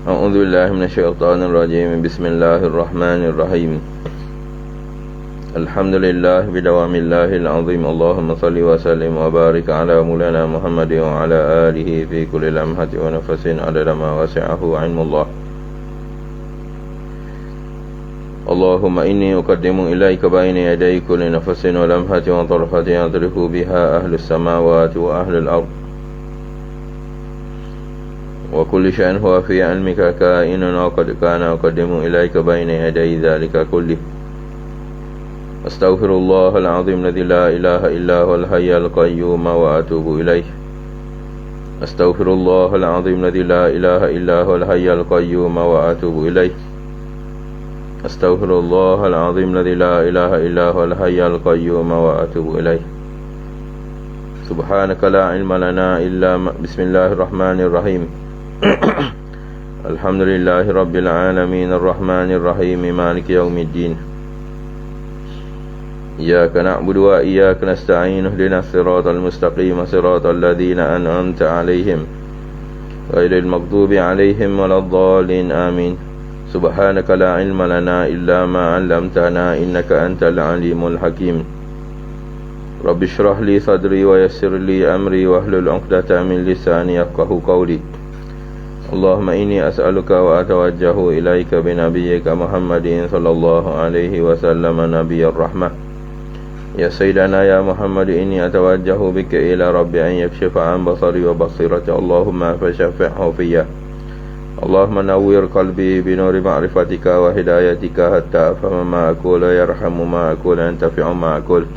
A'udzu billahi minasyaitonir rajim. Bismillahirrahmanirrahim. Alhamdulillah bidawamillahil azim. Allahumma salli wa sallim wa barik ala maulana Muhammadin wa ala alihi fi kulli lamhati wa nafasin adada ma wasi'ahu ilmullah. Allahumma inni uqaddimu ilaika bayna yaday kulli nafasin wa lamhati wa tarfatin yadrifu biha ahlus samawati wa ahlul ardh wa kulli syai'in huwa fi 'ilmika ka'inun wa qad kana uqaddimu ilaika bayna yaday dzalika kulli. Astaghfirullahal 'azim alladzi la ilaha illa huwal hayyul qayyum wa atubu ilaih. Astaghfirullahal 'azim alladzi la ilaha illa huwal hayyul qayyum wa atubu ilaih. Astaghfirullahal 'azim alladzi la ilaha illa huwal hayyul qayyum wa atubu ilaih. Subhanaka la 'ilma lana illa bismillahirrahmanirrahim. Alhamdulillahi rabbil alamin arrahmanir rahim maliki yaumiddin. Iyyaka na'budu wa iyyaka nasta'in ihdinas siratal mustaqim siratal ladzina an'amta 'alaihim ghairil maghdubi 'alaihim waladdallin amin. Subhanaka la 'ilma lana illa ma 'allamtana innaka antal alimul hakim. Rabbi shrah li sadri wa yassir li amri wahlul 'uqdatam min lisani yafqahu qawli. Allahumma inni as'aluka wa atawajjahu ilaika binabiyyika Muhammadin sallallahu alaihi wasallam nabiyyir rahmah. Ya sayyidana ya Muhammad inni atawajjahu bika ila rabbi an yakshifa an basari wa basirati. Allahumma fashaffi'hu fiyya. Allahumma nawwir qalbi binuri ma'rifatika wa hidayatika hatta afhama ma aqulu yarhamu ma aqulu antafi'u ma aqulu.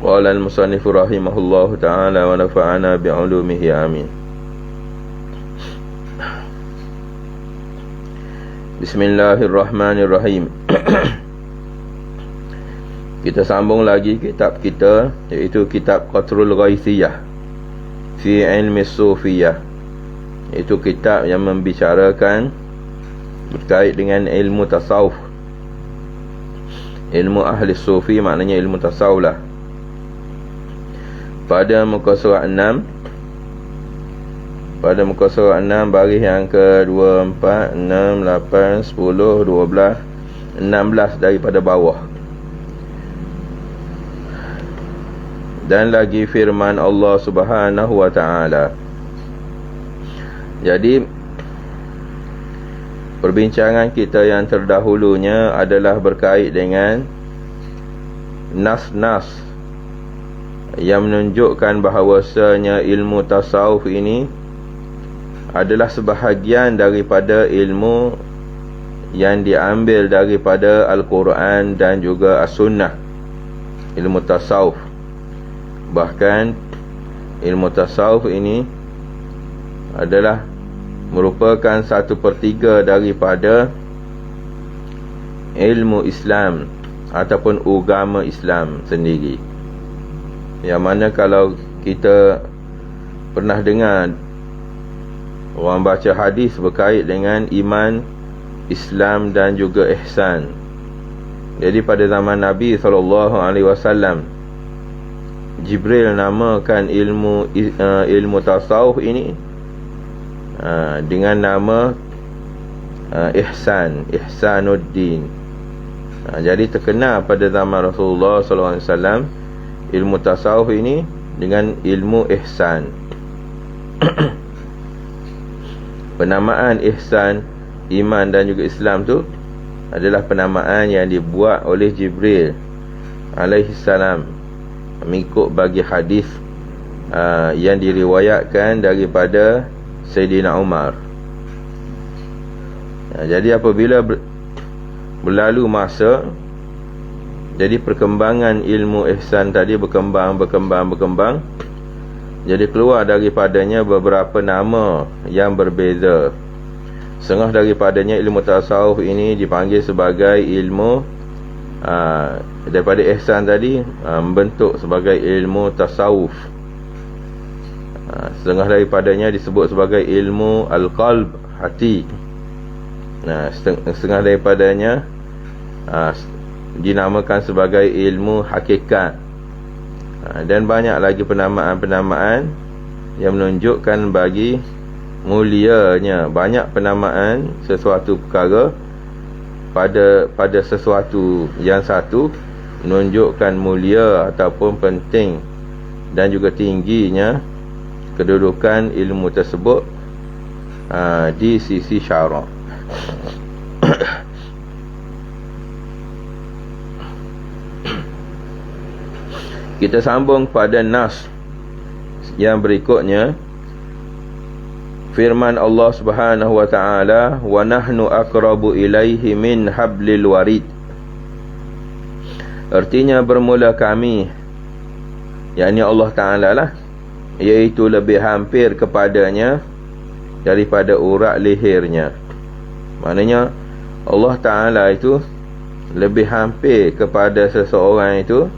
Qala al-musannifu rahimahullahu ta'ala wa nafa'ana bi'ulumihi amin. Bismillahirrahmanirrahim. Kita sambung lagi kitab kita, iaitu kitab Qatrul Ghaithiyah fi ilmi Sufiyah. Itu kitab yang membicarakan berkait dengan ilmu tasawuf. Ilmu ahli sufi maknanya ilmu tasawuf lah. Pada muka surat 6, baris yang ke-2, 4, 6, 8, 10, 12, 16 daripada bawah. Dan lagi firman Allah Subhanahu wa ta'ala. Jadi perbincangan kita yang terdahulunya adalah berkait dengan nas-nas yang menunjukkan bahawasanya ilmu tasawuf ini adalah sebahagian daripada ilmu yang diambil daripada Al-Quran dan juga As-Sunnah. Ilmu tasawuf, bahkan ilmu tasawuf ini adalah merupakan 1/3 daripada ilmu Islam ataupun agama Islam sendiri. Yang mana kalau kita pernah dengar orang baca hadis berkait dengan iman, Islam dan juga ihsan. Jadi pada zaman Nabi SAW, Jibril namakan ilmu tasawuf ini dengan nama Ihsanuddin. Jadi terkenal pada zaman Rasulullah SAW ilmu tasawuf ini dengan ilmu ihsan. Penamaan ihsan, iman dan juga Islam tu adalah penamaan yang dibuat oleh Jibril alaihissalam mengikut bagi hadis yang diriwayatkan daripada Sayyidina Umar. Jadi apabila berlalu masa, jadi perkembangan ilmu ihsan tadi berkembang. Jadi keluar daripadanya beberapa nama yang berbeza. Setengah daripadanya ilmu tasawuf ini dipanggil sebagai ilmu daripada ihsan tadi membentuk sebagai ilmu tasawuf. Setengah daripadanya disebut sebagai ilmu al-qalb, hati. Setengah daripadanya dinamakan sebagai ilmu hakikat. Dan banyak lagi penamaan-penamaan yang menunjukkan bagi mulianya. Banyak penamaan sesuatu perkara pada sesuatu yang satu menunjukkan mulia ataupun penting dan juga tingginya kedudukan ilmu tersebut di sisi syarak. Kita sambung pada nas yang berikutnya. Firman Allah Subhanahu wa taala, wa nahnu aqrabu ilaihi min hablil warid. Artinya bermula kami, yakni Allah Taala lah, iaitu lebih hampir kepadanya daripada urat lehernya. Maknanya Allah Taala itu lebih hampir kepada seseorang itu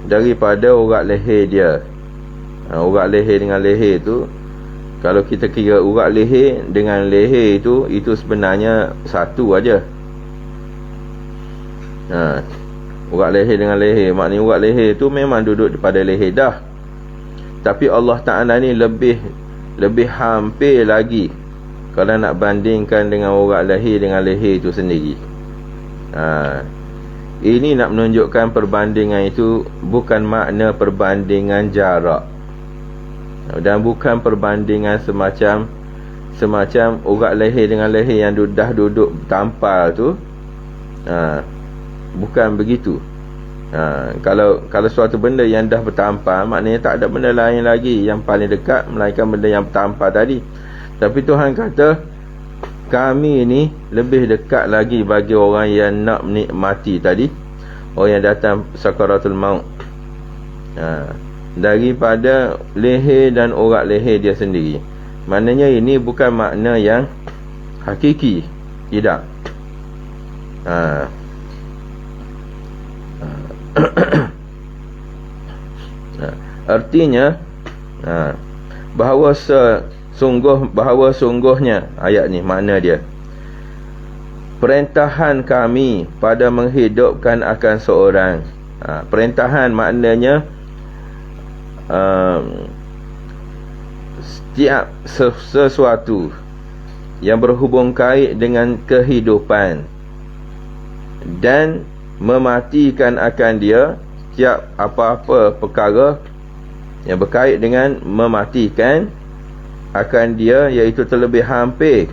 daripada urat leher dia. Urat leher dengan leher itu, kalau kita kira urat leher dengan leher itu sebenarnya satu aja. Urat leher dengan leher, maknanya urat leher itu memang duduk pada leher dah. Tapi Allah Ta'ala ni lebih hampir lagi kalau nak bandingkan dengan urat leher dengan leher itu sendiri. Ini nak menunjukkan perbandingan itu bukan makna perbandingan jarak, dan bukan perbandingan semacam urat leher dengan leher yang dah duduk tampal tu. Bukan begitu. Kalau suatu benda yang dah bertampal, maknanya tak ada benda lain lagi yang paling dekat melainkan benda yang bertampal tadi. Tapi Tuhan kata kami ni lebih dekat lagi bagi orang yang nak menikmati tadi, orang yang datang sakaratul maut, daripada leher dan urat leher dia sendiri. Maknanya ini bukan makna yang hakiki, tidak. Artinya bahawa sungguhnya ayat ni makna dia, perintahan kami pada menghidupkan akan seorang. Perintahan maknanya setiap sesuatu yang berhubung kait dengan kehidupan dan mematikan akan dia. Setiap apa-apa perkara yang berkait dengan mematikan akan dia, iaitu terlebih hampir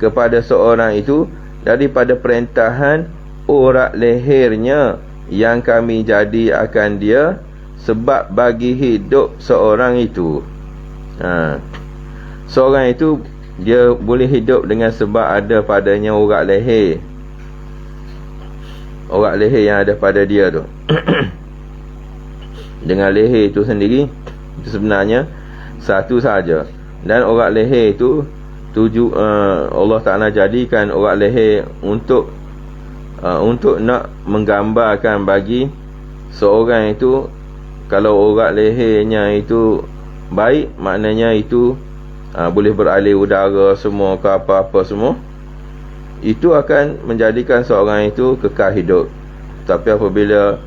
kepada seorang itu daripada perintahan urat lehernya yang kami jadi akan dia sebab bagi hidup seorang itu. Seorang itu dia boleh hidup dengan sebab ada padanya urat leher. Urat leher yang ada pada dia tu dengan leher itu sendiri, itu sebenarnya satu saja. Dan urat leher itu Allah Ta'ala jadikan urat leher untuk nak menggambarkan bagi seorang itu, kalau urat lehernya itu baik, maknanya itu boleh beralih udara semua ke apa-apa semua, itu akan menjadikan seorang itu kekal hidup. Tapi apabila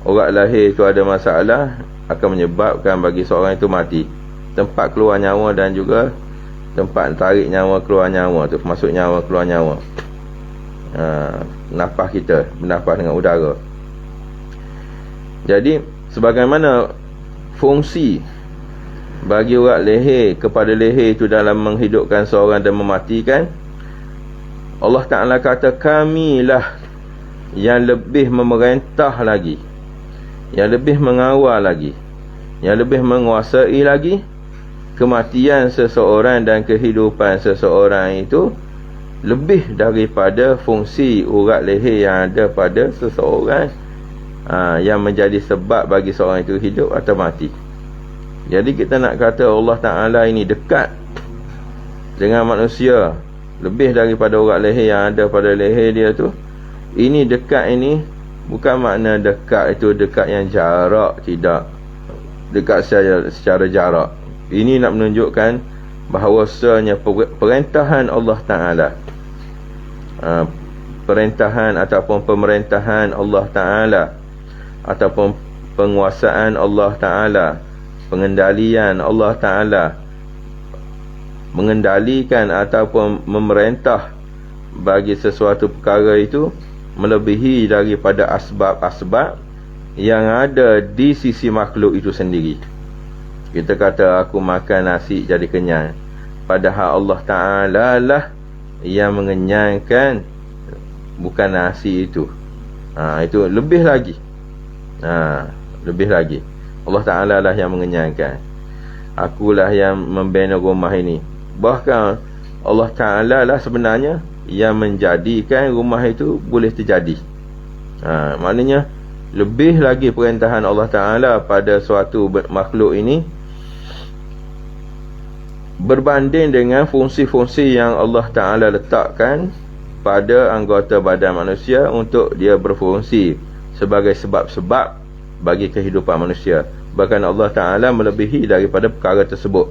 urat leher itu ada masalah, akan menyebabkan bagi seorang itu mati. Tempat keluar nyawa dan juga tempat tarik nyawa keluar nyawa tu, masuk nyawa keluar nyawa. Nafas kita bernafas dengan udara. Jadi sebagaimana fungsi bagi urat leher kepada leher itu dalam menghidupkan seorang dan mematikan, Allah Ta'ala kata kamilah yang lebih memerintah lagi, yang lebih mengawal lagi, yang lebih menguasai lagi kematian seseorang dan kehidupan seseorang itu, lebih daripada fungsi urat leher yang ada pada seseorang, yang menjadi sebab bagi seorang itu hidup atau mati. Jadi kita nak kata Allah Ta'ala ini dekat dengan manusia lebih daripada urat leher yang ada pada leher dia tu. Ini dekat ini bukan makna dekat itu dekat yang jarak, tidak. Dekat secara jarak. Ini nak menunjukkan bahawasanya perintahan Allah Ta'ala, perintahan ataupun pemerintahan Allah Ta'ala, ataupun penguasaan Allah Ta'ala pengendalian Allah Ta'ala, mengendalikan ataupun memerintah bagi sesuatu perkara itu melebihi daripada asbab-asbab yang ada di sisi makhluk itu sendiri. Kita kata aku makan nasi jadi kenyang, padahal Allah Ta'ala lah yang mengenyangkan, bukan nasi itu. Itu lebih lagi. Lebih lagi. Allah Ta'ala lah yang mengenyangkan. Akulah yang membina rumah ini. Bahkan Allah Ta'ala lah sebenarnya yang menjadikan rumah itu boleh terjadi. Maknanya lebih lagi perintahan Allah Ta'ala pada suatu makhluk ini berbanding dengan fungsi-fungsi yang Allah Ta'ala letakkan pada anggota badan manusia untuk dia berfungsi sebagai sebab-sebab bagi kehidupan manusia. Bahkan Allah Ta'ala melebihi daripada perkara tersebut.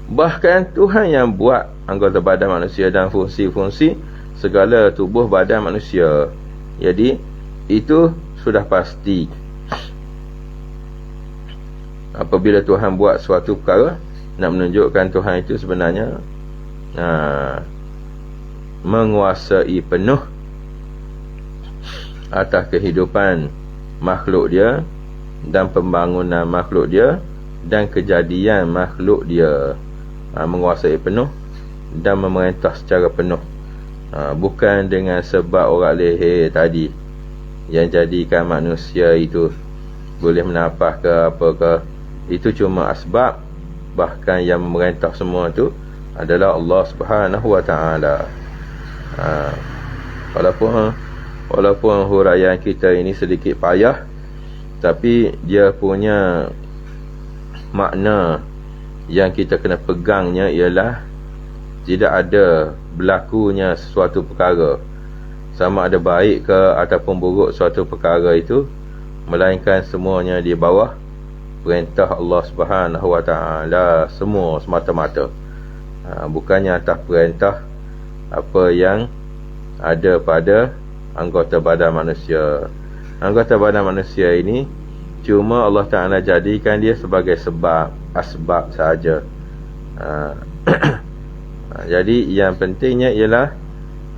Bahkan Tuhan yang buat anggota badan manusia dan fungsi-fungsi segala tubuh badan manusia. Jadi itu sudah pasti. Apabila Tuhan buat suatu perkara, nak menunjukkan Tuhan itu sebenarnya menguasai penuh atas kehidupan makhluk dia dan pembangunan makhluk dia dan kejadian makhluk dia. Menguasai penuh dan memerintah secara penuh. Bukan dengan sebab orang leher tadi yang jadikan manusia itu boleh menapah ke apa ke. Itu cuma asbab. Bahkan yang memerintah semua itu adalah Allah Subhanahu Wa Ta'ala. Walaupun huraian kita ini sedikit payah, tapi dia punya makna yang kita kena pegangnya ialah tidak ada berlakunya sesuatu perkara, sama ada baik ke ataupun buruk suatu perkara itu, melainkan semuanya di bawah perintah Allah Subhanahu Wa Ta'ala semua semata-mata. Bukannya atas perintah apa yang ada pada anggota badan manusia. Anggota badan manusia ini cuma Allah Ta'ala jadikan dia sebagai sebab, asbab sahaja. Jadi yang pentingnya ialah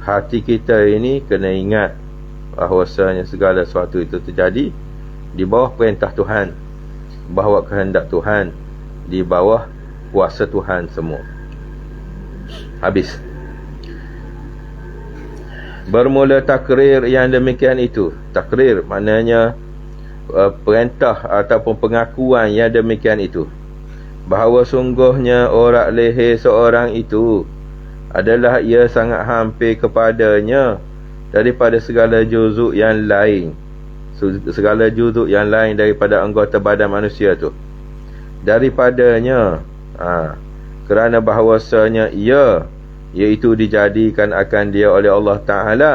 hati kita ini kena ingat bahawasanya segala sesuatu itu terjadi di bawah perintah Tuhan, bahawa kehendak Tuhan, di bawah kuasa Tuhan semua. Habis. Bermula takrir yang demikian itu. Takrir maknanya perintah ataupun pengakuan yang demikian itu, bahawa sungguhnya orak leher seorang itu adalah ia sangat hampir kepadanya daripada segala juzuk yang lain. Segala juzuk yang lain daripada anggota badan manusia tu, daripadanya, kerana bahawasanya ia, iaitu dijadikan akan dia oleh Allah Ta'ala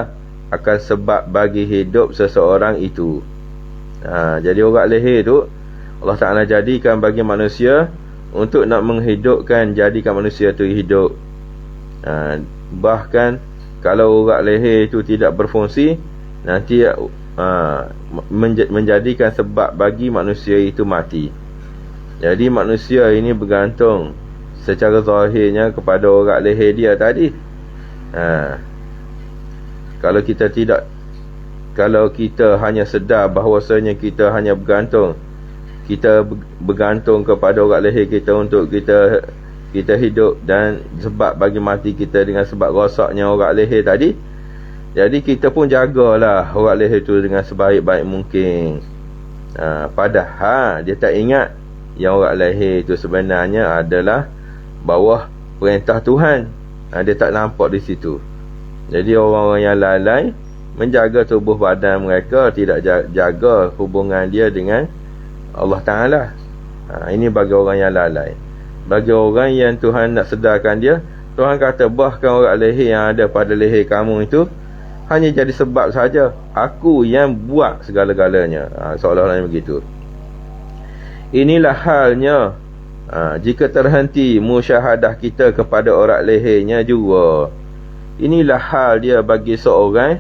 akan sebab bagi hidup seseorang itu. Jadi urat leher tu Allah Ta'ala jadikan bagi manusia untuk nak menghidupkan, jadikan manusia tu hidup. Bahkan kalau urat leher itu tidak berfungsi, nanti menjadikan sebab bagi manusia itu mati. Jadi manusia ini bergantung secara zahirnya kepada urat leher dia tadi. Kalau kita hanya sedar bahawasanya kita hanya bergantung, kita bergantung kepada urat leher kita untuk kita hidup, dan sebab bagi mati kita dengan sebab rosaknya urat leher tadi, jadi kita pun jagalah urat leher itu dengan sebaik-baik mungkin. Padahal dia tak ingat yang urat leher itu sebenarnya adalah bawah perintah Tuhan. Dia tak nampak di situ. Jadi orang-orang yang lalai menjaga tubuh badan mereka, tidak jaga hubungan dia dengan Allah Ta'ala. Ini bagi orang yang lalai. Bagi orang yang Tuhan nak sedarkan dia, Tuhan kata bahkan urat leher yang ada pada leher kamu itu hanya jadi sebab saja. Aku yang buat segala-galanya. Seolah-olah begitu. Inilah halnya jika terhenti musyahadah kita kepada urat lehernya juga. Inilah hal dia bagi seorang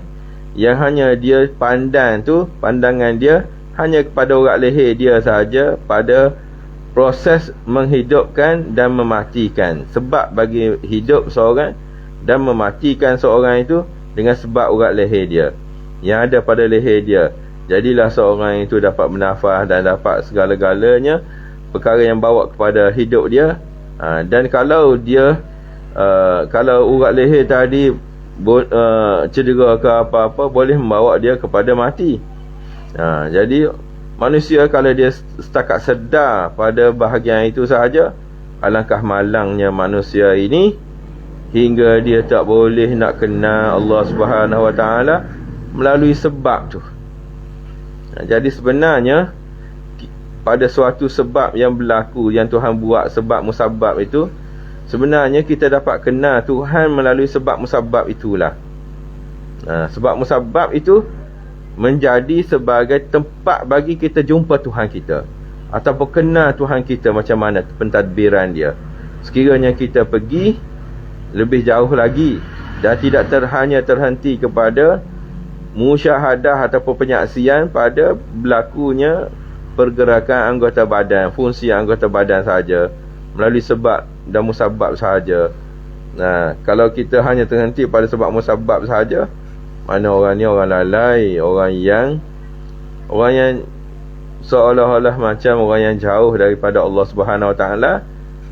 yang hanya dia pandang tu, pandangan dia hanya kepada urat leher dia sahaja, pada proses menghidupkan dan mematikan. Sebab bagi hidup seorang dan mematikan seorang itu dengan sebab urat leher dia yang ada pada leher dia. Jadilah seorang itu dapat bernafas dan dapat segala-galanya perkara yang bawa kepada hidup dia. Dan kalau dia kalau urat leher tadi cedera ke apa-apa, boleh membawa dia kepada mati. Jadi manusia kalau dia setakat sedar pada bahagian itu sahaja, alangkah malangnya manusia ini hingga dia tak boleh nak kenal Allah Subhanahu Wa Taala melalui sebab tu. Jadi sebenarnya pada suatu sebab yang berlaku, yang Tuhan buat sebab musabab itu, sebenarnya kita dapat kenal Tuhan melalui sebab musabab itulah. Sebab musabab itu menjadi sebagai tempat bagi kita jumpa Tuhan kita, ataupun kenal Tuhan kita macam mana pentadbiran dia. Sekiranya kita pergi lebih jauh lagi dan tidak hanya terhenti kepada musyahadah ataupun penyaksian pada berlakunya pergerakan anggota badan, fungsi anggota badan sahaja, melalui sebab dan musabab sahaja. Kalau kita hanya terhenti pada sebab musabab sahaja, mana orang ni orang lalai, orang yang seolah-olah macam orang yang jauh daripada Allah Subhanahu Wa Taala,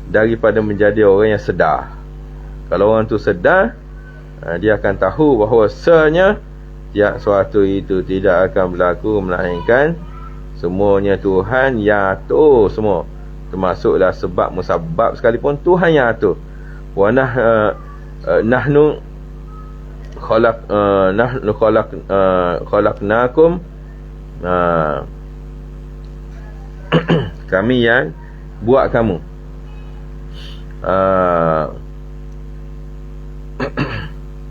daripada menjadi orang yang sedar. Kalau orang tu sedar, dia akan tahu bahawasanya tiap suatu itu tidak akan berlaku melainkan semuanya Tuhan yang atur semua, termasuklah sebab musabab sekalipun Tuhan yang atur. Wa nahnu khalaqnakum, kami yang buat kamu.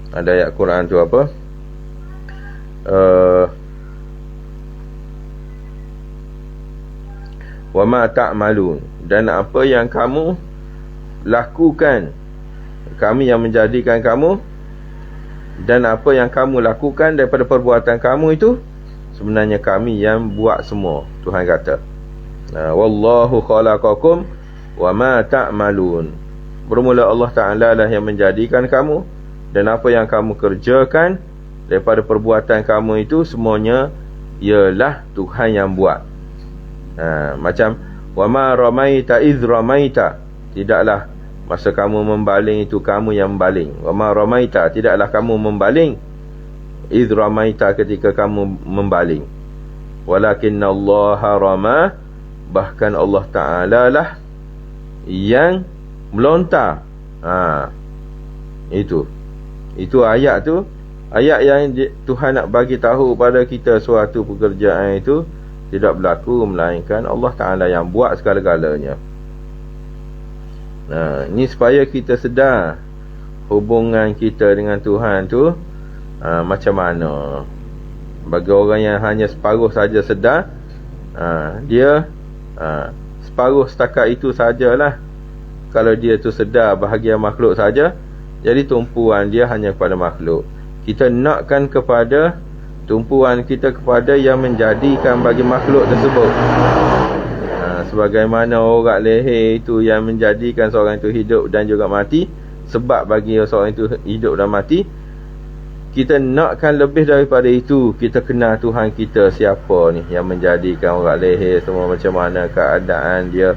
Ada ayat Quran tu apa? Wa ma ta'malun, dan apa yang kamu lakukan, kami yang menjadikan kamu, dan apa yang kamu lakukan daripada perbuatan kamu itu sebenarnya kami yang buat semua. Tuhan kata, wallahu khalaqakum wa ma ta'malun. Bermula Allah Ta'ala lah yang menjadikan kamu, dan apa yang kamu kerjakan daripada perbuatan kamu itu semuanya ialah Tuhan yang buat. Macam wama ramaita iz ramaita, tidaklah masa kamu membaling itu kamu yang membaling. Wama ramaita, tidaklah kamu membaling iz ramaita, ketika kamu membaling. Walakinnallaha rama, bahkan Allah Ta'ala lah yang melontar. Itu ayat tu, ayat yang Tuhan nak bagi tahu pada kita suatu pekerjaan itu tidak berlaku melainkan Allah Ta'ala yang buat segala-galanya. Ini supaya kita sedar hubungan kita dengan Tuhan tu macam mana. Bagi orang yang hanya separuh saja sedar, dia separuh setakat itu sajalah. Kalau dia tu sedar bahagian makhluk saja, jadi tumpuan dia hanya kepada makhluk. Kita nakkan kepada tumpuan kita kepada yang menjadikan bagi makhluk tersebut. Sebagaimana urat leher itu yang menjadikan seorang itu hidup dan juga mati, sebab bagi seorang itu hidup dan mati, kita nakkan lebih daripada itu. Kita kenal Tuhan kita siapa ni yang menjadikan urat leher semua, macam mana keadaan dia,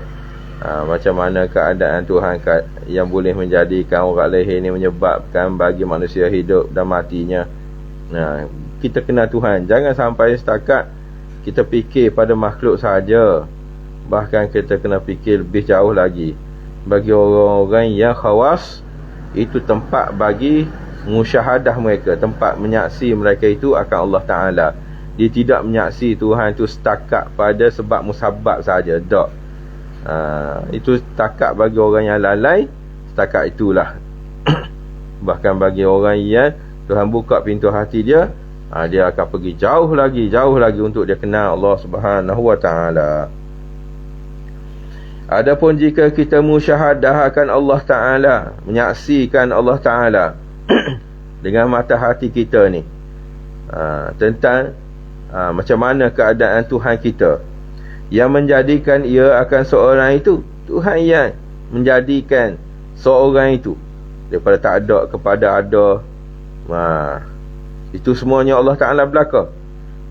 macam mana keadaan Tuhan yang boleh menjadikan urat leher ni menyebabkan bagi manusia hidup dan matinya. Kita kenal Tuhan. Jangan sampai setakat kita fikir pada makhluk saja, bahkan kita kena fikir lebih jauh lagi. Bagi orang-orang yang khawas, itu tempat bagi musyahadah mereka, tempat menyaksi mereka itu akan Allah Ta'ala. Dia tidak menyaksi Tuhan itu setakat pada sebab musabab saja. Tak. Itu setakat bagi orang yang lalai, setakat itulah. Bahkan bagi orang yang Tuhan buka pintu hati dia, dia akan pergi jauh lagi untuk dia kenal Allah Subhanahu Wa Taala. Adapun jika kita musyahadahkan Allah Ta'ala, menyaksikan Allah Ta'ala dengan mata hati kita ni, tentang Macam mana keadaan Tuhan kita yang menjadikan ia akan seorang itu. Tuhan yang menjadikan seorang itu daripada tak ada kepada ada. Itu semuanya Allah Ta'ala belaka.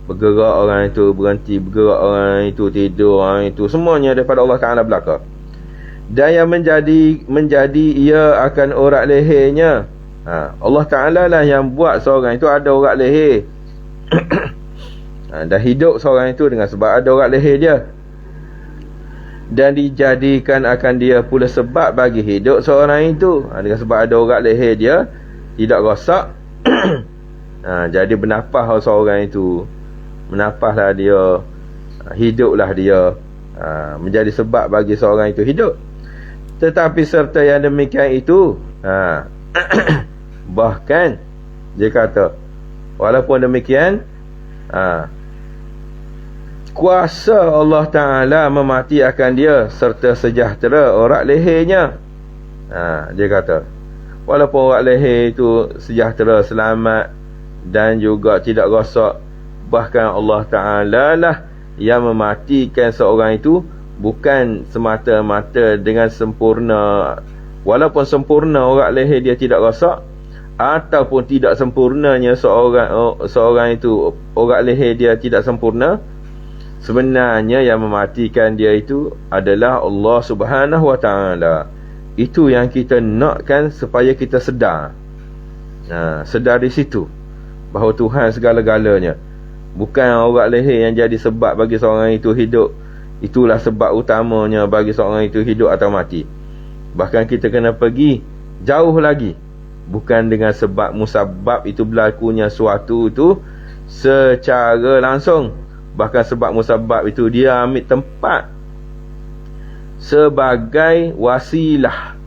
Bergerak orang itu, berhenti bergerak orang itu, tidur orang itu, semuanya daripada Allah Ta'ala belaka. Dan yang menjadi ia akan urat lehernya, Allah Ta'ala lah yang buat seorang itu ada urat leher. Dan hidup seorang itu dengan sebab ada urat leher dia. Dan dijadikan akan dia pula sebab bagi hidup seorang itu, dengan sebab ada urat leher dia, tidak rosak. Jadi bernafas seorang itu, bernafaslah dia, hiduplah dia, menjadi sebab bagi seorang itu hidup. Tetapi serta yang demikian itu, bahkan dia kata, walaupun demikian, kuasa Allah Ta'ala mematikan dia serta sejahtera urat lehernya. Dia kata, walaupun urat leher itu sejahtera, selamat dan juga tidak rosak, bahkan Allah Ta'ala lah yang mematikan seorang itu, bukan semata-mata dengan sempurna. Walaupun sempurna urat leher dia tidak rosak, ataupun tidak sempurnanya seorang itu urat leher dia tidak sempurna, sebenarnya yang mematikan dia itu adalah Allah Subhanahu Wa Ta'ala. Itu yang kita nakkan supaya kita sedar. Sedar di situ bahawa Tuhan segala-galanya, bukan urat leher yang jadi sebab bagi seorang itu hidup. Itulah sebab utamanya bagi seorang itu hidup atau mati. Bahkan kita kena pergi jauh lagi, bukan dengan sebab musabab itu berlakunya suatu itu secara langsung, bahkan sebab musabab itu dia ambil tempat sebagai wasilah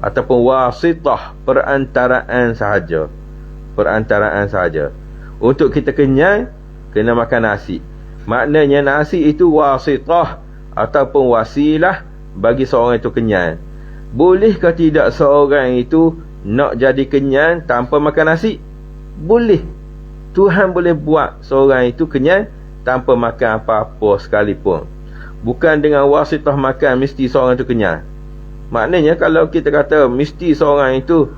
ataupun wasitah, perantaraan sahaja. Perantaraan sahaja. Untuk kita kenyang, kena makan nasi. Maknanya nasi itu wasitah ataupun wasilah bagi seorang itu kenyang. Bolehkah tidak seorang itu nak jadi kenyang tanpa makan nasi? Boleh. Tuhan boleh buat seorang itu kenyang tanpa makan apa-apa sekalipun. Bukan dengan wasitah makan mesti seorang itu kenyang. Maknanya kalau kita kata mesti seorang itu,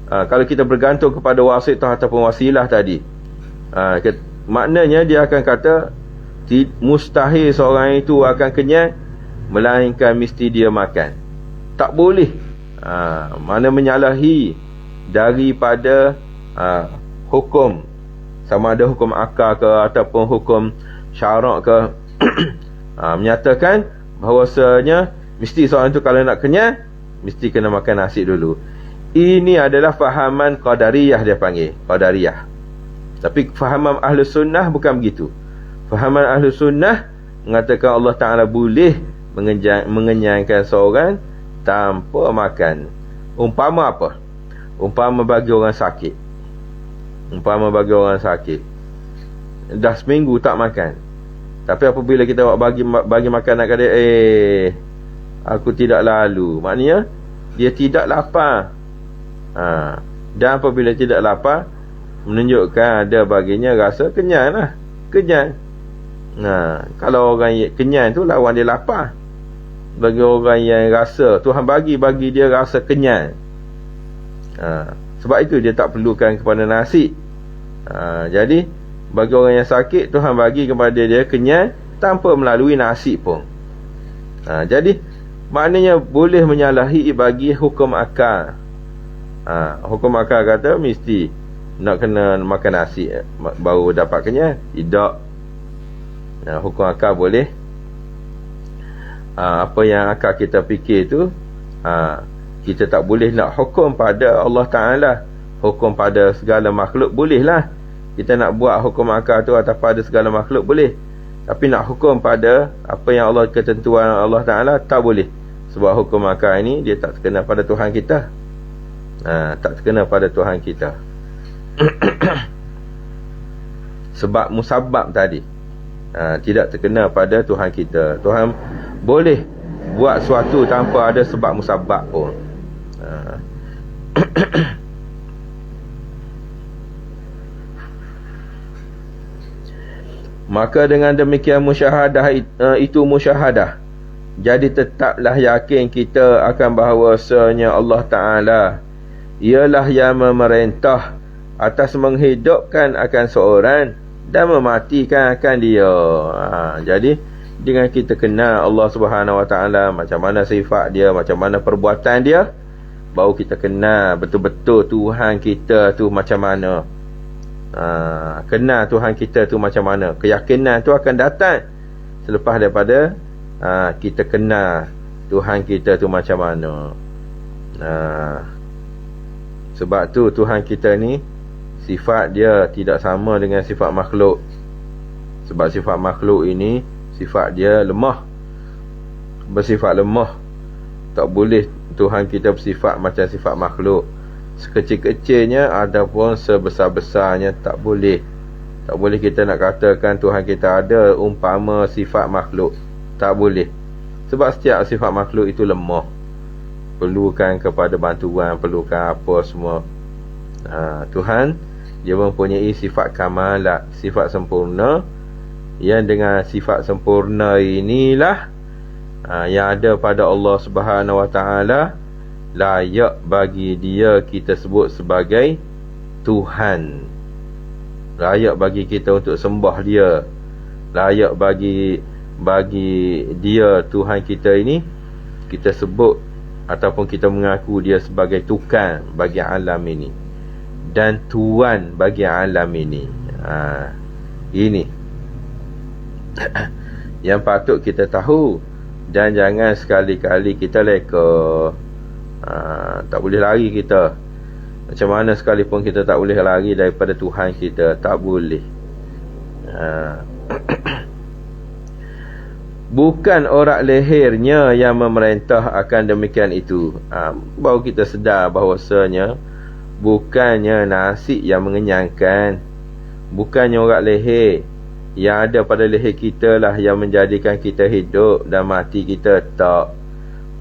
kalau kita bergantung kepada wasitah ataupun wasilah tadi, maknanya dia akan kata mustahil seorang itu akan kenyang melainkan mesti dia makan. Tak boleh. Mana menyalahi daripada hukum, sama ada hukum akal ke ataupun hukum syarak ke, menyatakan bahawasanya mesti seorang itu kalau nak kenyang mesti kena makan nasi dulu. Ini adalah fahaman Qadariyah, dia panggil Qadariyah. Tapi fahaman Ahlus Sunnah bukan begitu. Fahaman Ahlus Sunnah mengatakan Allah Ta'ala boleh mengenyangkan seorang tanpa makan. Umpama apa? Umpama bagi orang sakit. Umpama bagi orang sakit, dah seminggu tak makan, tapi apabila kita bagi makanan kat dia, aku tidak lalu, maknanya dia tidak lapar. Dan apabila tidak lapar, menunjukkan ada baginya rasa kenyang lah. Kenyang. Kalau orang kenyang tu lawan dia lapar. Bagi orang yang rasa Tuhan bagi dia rasa kenyang, sebab itu dia tak perlukan kepada nasi. Jadi bagi orang yang sakit, Tuhan bagi kepada dia kenyang tanpa melalui nasi pun. Jadi maknanya boleh menyalahi bagi hukum akal. Hukum akal kata mesti nak kena makan nasi baru dapat kenyang. Tidak. Hukum akal boleh. Apa yang akal kita fikir tu, kita tak boleh nak hukum pada Allah Ta'ala. Hukum pada segala makhluk bolehlah. Kita nak buat hukum akal tu atas pada segala makhluk boleh. Tapi nak hukum pada apa yang Allah, ketentuan Allah Ta'ala, tak boleh. Sebab hukum akal ini dia tak terkena pada Tuhan kita. Tak terkena pada Tuhan kita. Sebab musabab tadi tidak terkena pada Tuhan kita. Tuhan boleh buat sesuatu tanpa ada sebab musabab pun. Maka dengan demikian musyahadah itu musyahadah. Jadi tetaplah yakin kita akan bahawasanya Allah Ta'ala ialah yang memerintah atas menghidupkan akan seorang dan mematikan akan dia. Jadi dengan kita kenal Allah Subhanahu Wa Ta'ala, macam mana sifat dia, macam mana perbuatan dia, baru kita kenal betul-betul Tuhan kita tu macam mana. Kenal Tuhan kita tu macam mana. Keyakinan tu akan datang selepas daripada kita kenal Tuhan kita tu macam mana. Sebab tu Tuhan kita ni sifat dia tidak sama dengan sifat makhluk. Sebab sifat makhluk ini sifat dia lemah, bersifat lemah. Tak boleh Tuhan kita bersifat macam sifat makhluk. Sekecil-kecilnya ataupun sebesar-besarnya tak boleh. Tak boleh kita nak katakan Tuhan kita ada umpama sifat makhluk. Tak boleh. Sebab setiap sifat makhluk itu lemah, perlukan kepada bantuan, perlukan apa semua. Tuhan dia mempunyai sifat kamalat, sifat sempurna. Yang dengan sifat sempurna inilah yang ada pada Allah Subhanahu Wa Ta'ala, layak bagi dia kita sebut sebagai Tuhan. Layak bagi kita untuk sembah dia. Layak bagi dia Tuhan kita ini kita sebut ataupun kita mengaku dia sebagai tukang bagi alam ini dan tuan bagi alam ini. Ini yang patut kita tahu. Dan jangan sekali-kali kita leka. Tak boleh lari kita. Macam mana sekalipun kita tak boleh lari daripada Tuhan kita. Tak boleh. Bukan orang lehernya yang memerintah akan demikian itu. Baru kita sedar bahawasanya bukannya nasi yang mengenyangkan, bukannya orang leher. Yang ada pada leher kita lah yang menjadikan kita hidup dan mati kita. Tak.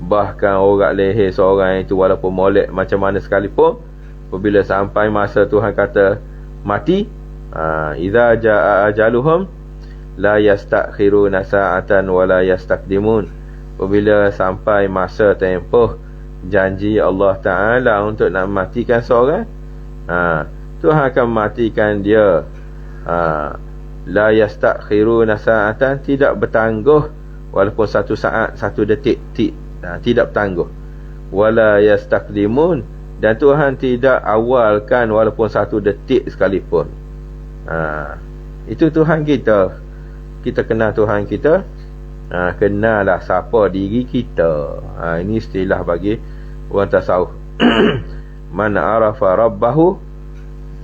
Bahkan orang leher seorang itu walaupun molek macam mana sekalipun, apabila sampai masa Tuhan kata mati, idza jaa ajaluhum la yastakhiruna sa'atan wa la yastaqdimun. Apabila sampai masa tempoh janji Allah Ta'ala untuk nak matikan seorang, Tuhan akan matikan dia. La yastakhiruna sa'atan, tidak bertangguh walaupun satu saat, satu detik, tidak bertangguh. Wala yastaqdimun, dan Tuhan tidak awalkan walaupun satu detik sekalipun. Itu Tuhan kita. Kita kenal Tuhan kita, kenallah siapa diri kita. Ini istilah bagi orang tasawuf. Man arafa rabbahu,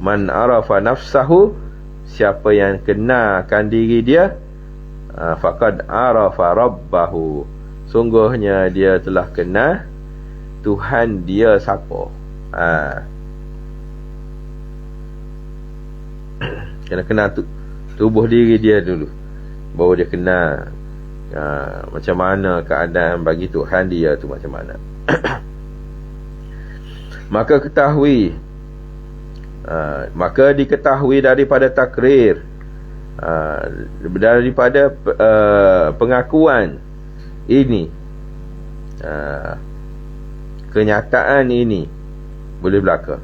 man arafa nafsahu, siapa yang kenalkan diri dia, faqad arafa rabbahu, sungguhnya dia telah kenal Tuhan dia siapa. Kena kenal tubuh diri dia dulu, baru dia kenal macam mana keadaan bagi Tuhan dia tu macam mana. Maka ketahui, maka diketahui daripada takrir, daripada pengakuan ini, kenyataan ini boleh berlaku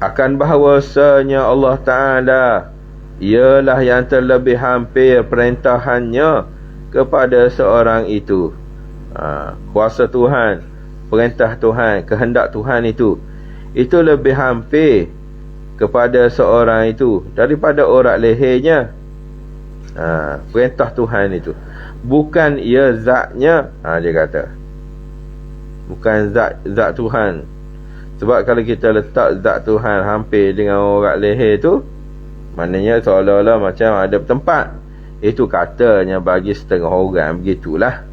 akan bahawasanya Allah Ta'ala ialah yang terlebih hampir perintahannya kepada seorang itu. Kuasa Tuhan, perintah Tuhan, kehendak Tuhan itu lebih hampir kepada seorang itu daripada orak lehernya. Perintah Tuhan itu, bukan ia zatnya. Dia kata bukan zat Tuhan. Sebab kalau kita letak zat Tuhan hampir dengan orak leher tu, maknanya seolah-olah macam ada bertempat. Itu katanya bagi setengah orang begitulah.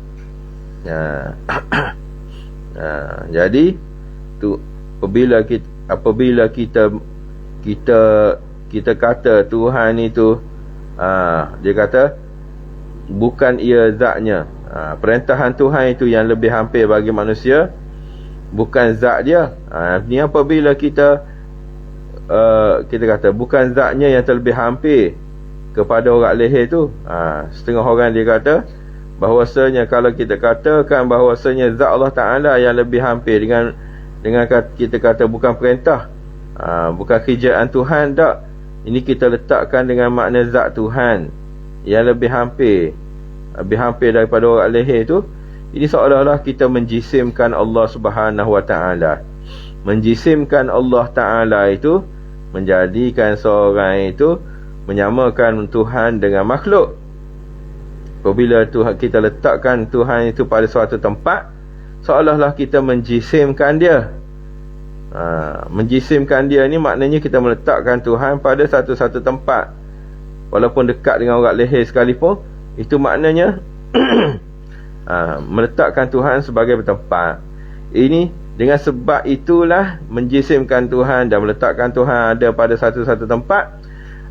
Jadi tu apabila kita kata Tuhan itu, dia kata bukan ia zatnya. Perintahan Tuhan itu yang lebih hampir bagi manusia, bukan zat dia. Ni apabila kita kata bukan zatnya yang terlebih hampir kepada orang leher tu. Setengah orang dia kata bahawasanya kalau kita katakan bahawasanya zat Allah Ta'ala yang lebih hampir dengan kita kata bukan perintah, bukan kerjaan Tuhan, tak. Ini kita letakkan dengan makna zat Tuhan yang lebih hampir daripada orang leher tu. Ini seolah-olah kita menjisimkan Allah Subhanahu Wa Ta'ala. Menjisimkan Allah Ta'ala itu menjadikan seorang itu menyamakan Tuhan dengan makhluk. Apabila Tuhan, kita letakkan Tuhan itu pada suatu tempat, seolah-olah kita menjisimkan dia. Menjisimkan dia ni maknanya kita meletakkan Tuhan pada satu-satu tempat. Walaupun dekat dengan orang leher sekalipun, itu maknanya meletakkan Tuhan sebagai bertempat. Ini dengan sebab itulah menjisimkan Tuhan dan meletakkan Tuhan ada pada satu-satu tempat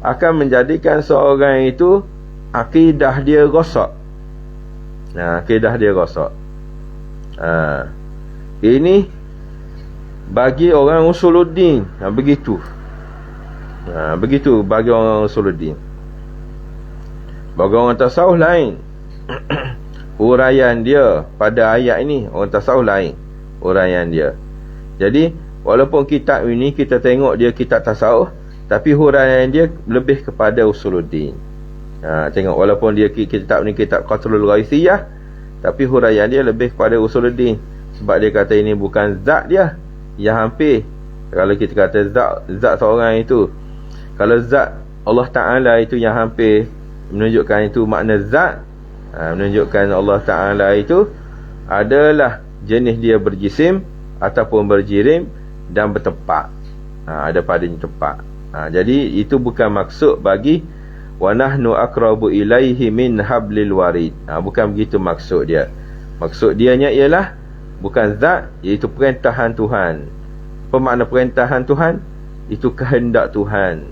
akan menjadikan seorang itu akidah dia rosak. Akidah dia rosak. Ini bagi orang usuluddin, begitu. Begitu bagi orang usuluddin. Bagi orang tasawuf lain. Huraian dia pada ayat ini, orang tasawuf lain huraian dia. Jadi walaupun kitab ini kita tengok dia kitab tasawuf, tapi huraian dia lebih kepada usuluddin. Tengok, walaupun dia kitab ni kitab Qatrul Ghaisiyah, tapi huraian dia lebih kepada usuluddin. Sebab dia kata ini bukan zat dia yang hampir. Kalau kita kata zat seorang itu, kalau zat Allah Ta'ala itu yang hampir, menunjukkan itu makna zat, menunjukkan Allah Ta'ala itu adalah jenis dia berjisim ataupun berjirim dan bertempat, ada padanya tempat. Jadi itu bukan maksud bagi wa nahnu aqrabu ilaihi min hablil warid. Bukan begitu maksud dia. Maksud dianya ialah bukan zat, iaitu perintahan Tuhan. Apa makna perintahan Tuhan? Itu kehendak Tuhan,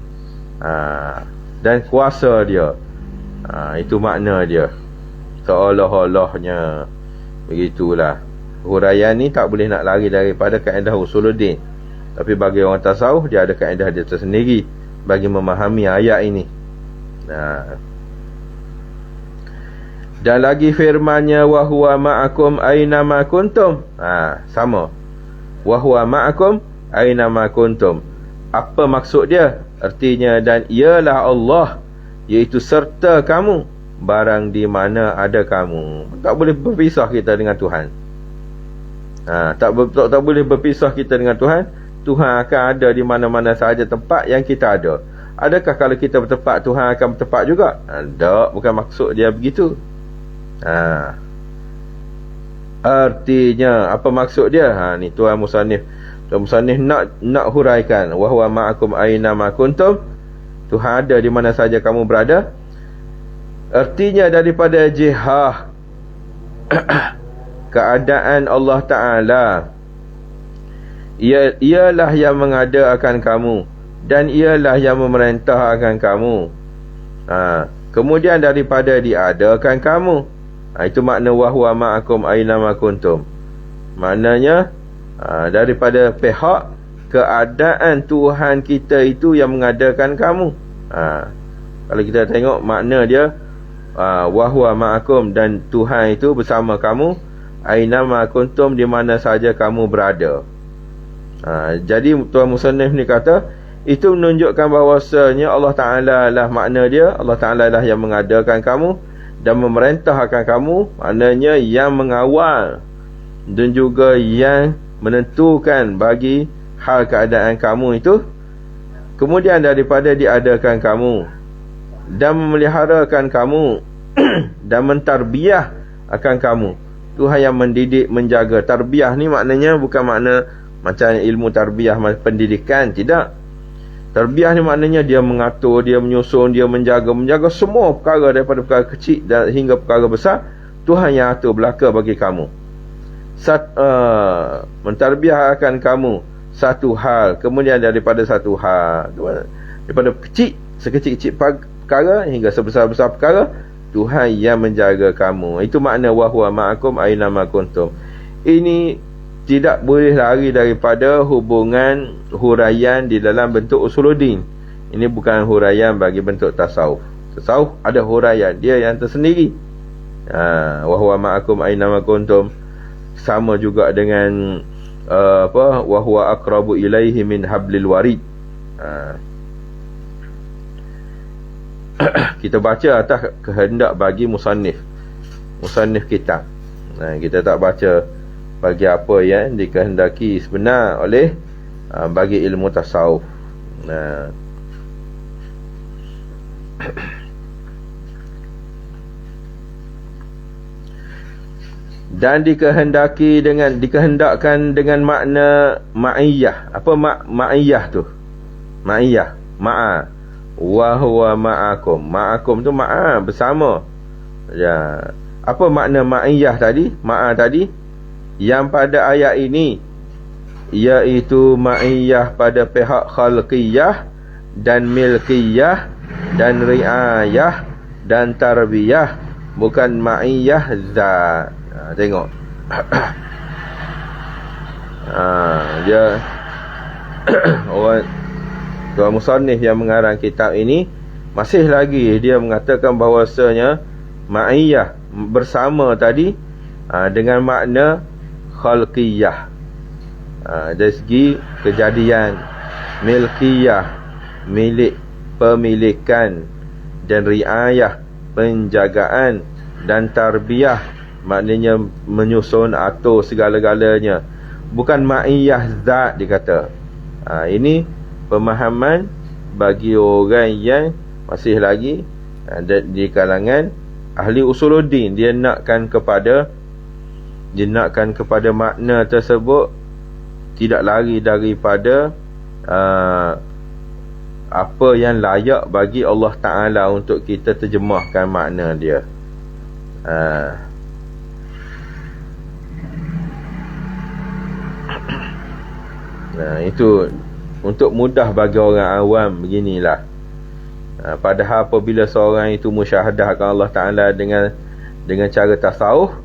dan kuasa dia. Itu makna dia. Seolah-olahnya begitulah. Huraian ni tak boleh nak lari daripada kaedah usuluddin. Tapi bagi orang tasawuf, dia ada kaedah dia tersendiri bagi memahami ayat ini. Dan lagi firmannya, wa huwa ma'akum aina ma kuntum. Sama. Wa huwa ma'akum aina ma kuntum. Apa maksud dia? Artinya, dan ialah Allah, iaitu serta kamu barang di mana ada kamu. Tak boleh berpisah kita dengan Tuhan. Tak boleh berpisah kita dengan Tuhan. Tuhan akan ada di mana-mana sahaja tempat yang kita ada. Adakah kalau kita bertempat, Tuhan akan bertempat juga? Tak, bukan maksud dia begitu. Artinya, apa maksud dia? Ni Tuan Musannif nak huraikan, wa huwa ma'akum aina ma kuntum. Tuhan ada di mana saja kamu berada. Artinya daripada jihah keadaan Allah Ta'ala, ialah yang mengada akan kamu, dan ialah yang memerintah akan kamu. Kemudian daripada diadakan kamu, itu makna wa huwa ma'akum aina ma kuntum. Maknanya daripada pihak keadaan Tuhan kita itu yang mengadakan kamu. Kalau kita tengok makna dia, wa huwa ma'akum, dan Tuhan itu bersama kamu, aina ma kuntum, di mana saja kamu berada. Jadi Tuan Musannif ni kata, itu menunjukkan bahawasanya Allah Ta'ala lah makna dia. Allah Ta'ala lah yang mengadakan kamu dan memerintahkan kamu, maknanya yang mengawal dan juga yang menentukan bagi hal keadaan kamu itu. Kemudian daripada diadakan kamu dan memeliharakan kamu dan mentarbiah akan kamu. Tuhan yang mendidik, menjaga. Tarbiyah ni maknanya bukan makna macam ilmu tarbiyah pendidikan, tidak. Tarbiyah ni maknanya dia mengatur, dia menyusun, dia menjaga semua perkara, daripada perkara kecil dan hingga perkara besar. Tuhan yang atur belaka bagi kamu. Mentarbiah akan kamu satu hal, kemudian daripada satu hal, daripada kecil, sekecil-kecil perkara hingga sebesar-besar perkara, Tuhan yang menjaga kamu. Itu makna wa huwa ma'akum aina ma kuntum. Ini tidak boleh lari daripada hubungan huraian di dalam bentuk usuluddin. Ini bukan huraian bagi bentuk tasawuf. Tasawuf ada huraian dia yang tersendiri. Wa huwa ma'akum aina ma kuntum, sama juga dengan wa huwa aqrabu ilaihi min hablil warid. Kita baca atas kehendak bagi musannif kitab. Kita tak baca bagi apa yang dikehendaki sebenar oleh bagi ilmu tasawuf. Dan dikehendakkan dengan makna ma'iyah. Apa ma'iyah tu? Ma'iyah, ma'a, wa huwa ma'akum. Ma'akum tu ma'a, bersama. Ya. Apa makna ma'iyah tadi? Ma'a tadi yang pada ayat ini, iaitu ma'iyah pada pihak khalqiyah dan milkiyah dan riayah dan tarbiyah, bukan ma'iyah zat. Tengok. Dia orang tuan musannif yang mengarang kitab ini masih lagi dia mengatakan bahawasanya ma'iyah bersama tadi dengan makna khalqiyah, dari segi kejadian, milkiyah, milik, pemilikan, dan riayah, penjagaan, dan tarbiyah, maknanya menyusun, atur segala-galanya, bukan ma'iyah zat dikata. Ini pemahaman bagi orang yang masih lagi di kalangan ahli usuluddin. Dia nakkan kepada makna tersebut tidak lari daripada apa yang layak bagi Allah Ta'ala untuk kita terjemahkan makna dia. Itu untuk mudah bagi orang awam beginilah. Padahal apabila seorang itu musyahadahkan Allah Ta'ala dengan cara tasawuf,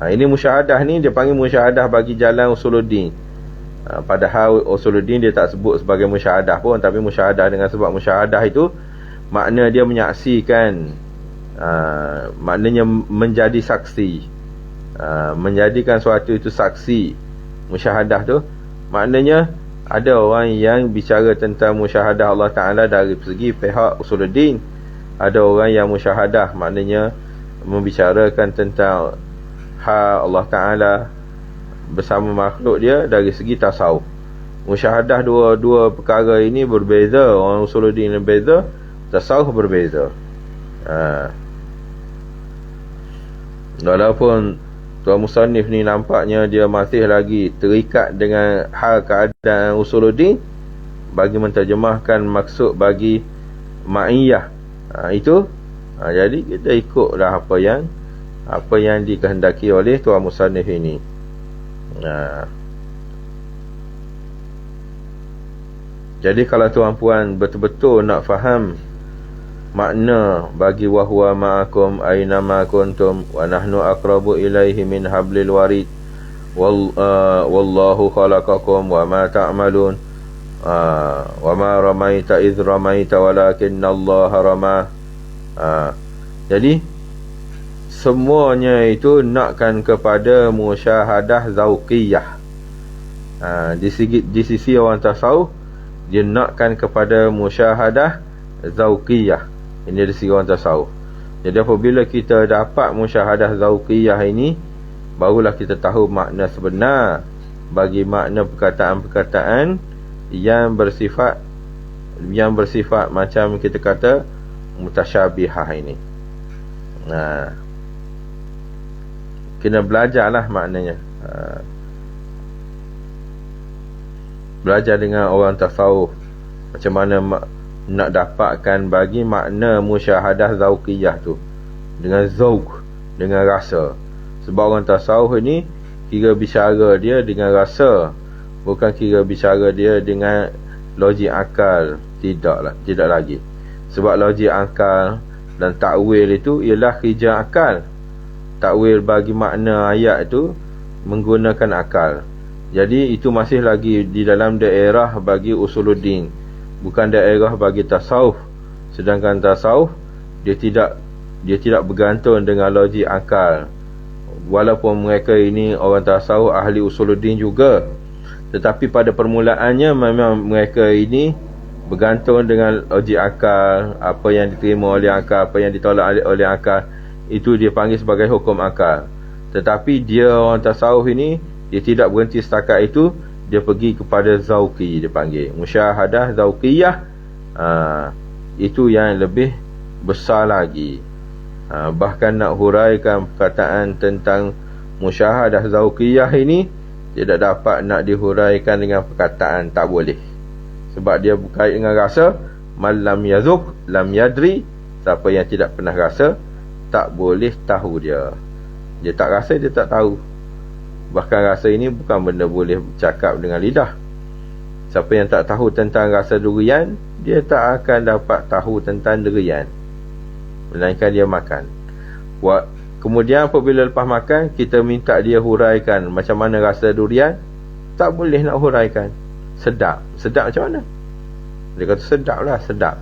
ini musyahadah ni dia panggil musyahadah bagi jalan usuluddin. Padahal usuluddin dia tak sebut sebagai musyahadah pun, tapi musyahadah dengan sebab musyahadah itu makna dia menyaksikan, maknanya menjadi saksi, menjadikan suatu itu saksi. Musyahadah tu maknanya ada orang yang bicara tentang musyahadah Allah Ta'ala dari segi pihak usuluddin. Ada orang yang musyahadah maknanya membicarakan tentang hal Allah Ta'ala bersama makhluk dia dari segi tasawuf. Musyahadah dua perkara ini berbeza. Orang usuluddin berbeza, tasawuf berbeza. Walaupun tuan musannif ni nampaknya dia masih lagi terikat dengan hal keadaan usuluddin bagi menterjemahkan maksud bagi ma'iyah itu. Jadi kita ikutlah apa yang dikehendaki oleh tuan musannif ini. Jadi kalau tuan-puan betul-betul nak faham makna bagi wa huwa ma'akum aina ma kuntum wa nahnu aqrabu ilaihi min hablil warid wallahu khalaqakum wa ma ta'malun wa ma ramaita idh ramaita walakinna Allaha rama. Jadi semuanya itu nakkan kepada musyahadah zauqiyah. Di sisi orang tasawuf dia nakkan kepada musyahadah zauqiyah. Ini dari segi orang tasawuf. Jadi apabila kita dapat musyahadah zauqiyah ini, barulah kita tahu makna sebenar bagi makna perkataan-perkataan yang bersifat macam kita kata mutasyabihah ini. Kena belajarlah maknanya. Belajar dengan orang tasawuf macam mana nak dapatkan bagi makna musyahadah zauqiyah tu dengan zauq, dengan rasa. Sebab orang tasawuf ni kira bicara dia dengan rasa, bukan kira bicara dia dengan logik akal. Tidak lagi. Sebab logik akal dan takwil itu ialah kerja akal. Takwil bagi makna ayat itu menggunakan akal. Jadi itu masih lagi di dalam daerah bagi usuluddin, bukan daerah bagi tasawuf. Sedangkan tasawuf dia tidak bergantung dengan logik akal. Walaupun mereka ini orang tasawuf, ahli usuluddin juga, tetapi pada permulaannya memang mereka ini bergantung dengan logik akal. Apa yang diterima oleh akal, apa yang ditolak oleh akal, itu dia panggil sebagai hukum akal. Tetapi dia orang tasawuf ini, dia tidak berhenti setakat itu. Dia pergi kepada zauqi, dia panggil musyahadah zauqiyah. Itu yang lebih besar lagi. Bahkan nak huraikan perkataan tentang musyahadah zauqiyah ini, tidak dapat nak dihuraikan dengan perkataan tak boleh. Sebab dia berkait dengan rasa. Man lam yazuk lam yadri. Siapa yang tidak pernah rasa, tak boleh tahu dia. Dia tak rasa, dia tak tahu. Bahkan rasa ini bukan benda boleh bercakap dengan lidah. Siapa yang tak tahu tentang rasa durian, dia tak akan dapat tahu tentang durian, melainkan dia makan. Kemudian apabila lepas makan, kita minta dia huraikan macam mana rasa durian, tak boleh nak huraikan. Sedap. Sedap macam mana? Dia kata sedap lah, sedap.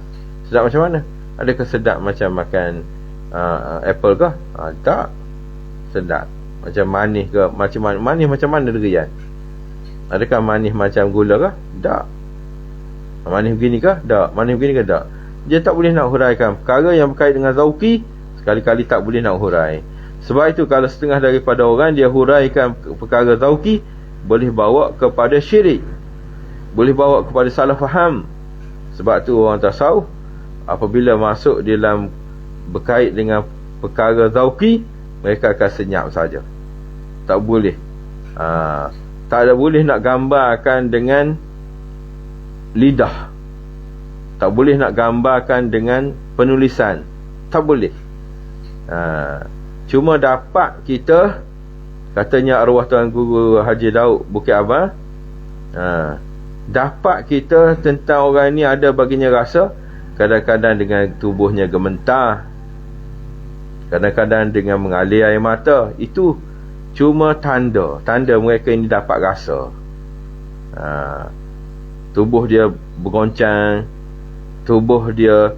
Sedap macam mana? Adakah sedap macam makan apple ke? Tak. Sedap. Macam manis ke? Macam manis macam mana durian? Adakah manis macam gula ke? Tak. Manis begini ke? Tak. Manis begini ke? Tak. Dia tak boleh nak huraikan. Perkara yang berkait dengan zauqi, sekali-kali tak boleh nak hurai. Sebab itu kalau setengah daripada orang dia huraikan perkara zauqi, boleh bawa kepada syirik, boleh bawa kepada salah faham. Sebab tu orang tasawuf apabila masuk dalam berkait dengan perkara zauqi, mereka akan senyap saja. Tak boleh. Tak ada boleh nak gambarkan dengan lidah. Tak boleh nak gambarkan dengan penulisan. Tak boleh. Cuma dapat kita, katanya arwah Tuan Guru Haji Daud Bukit Abang, dapat kita tentang orang ni ada baginya rasa. Kadang-kadang dengan tubuhnya gementar, kadang-kadang dengan mengalir air mata. Itu cuma tanda mereka ini dapat rasa. Tubuh dia bergoncang, tubuh dia,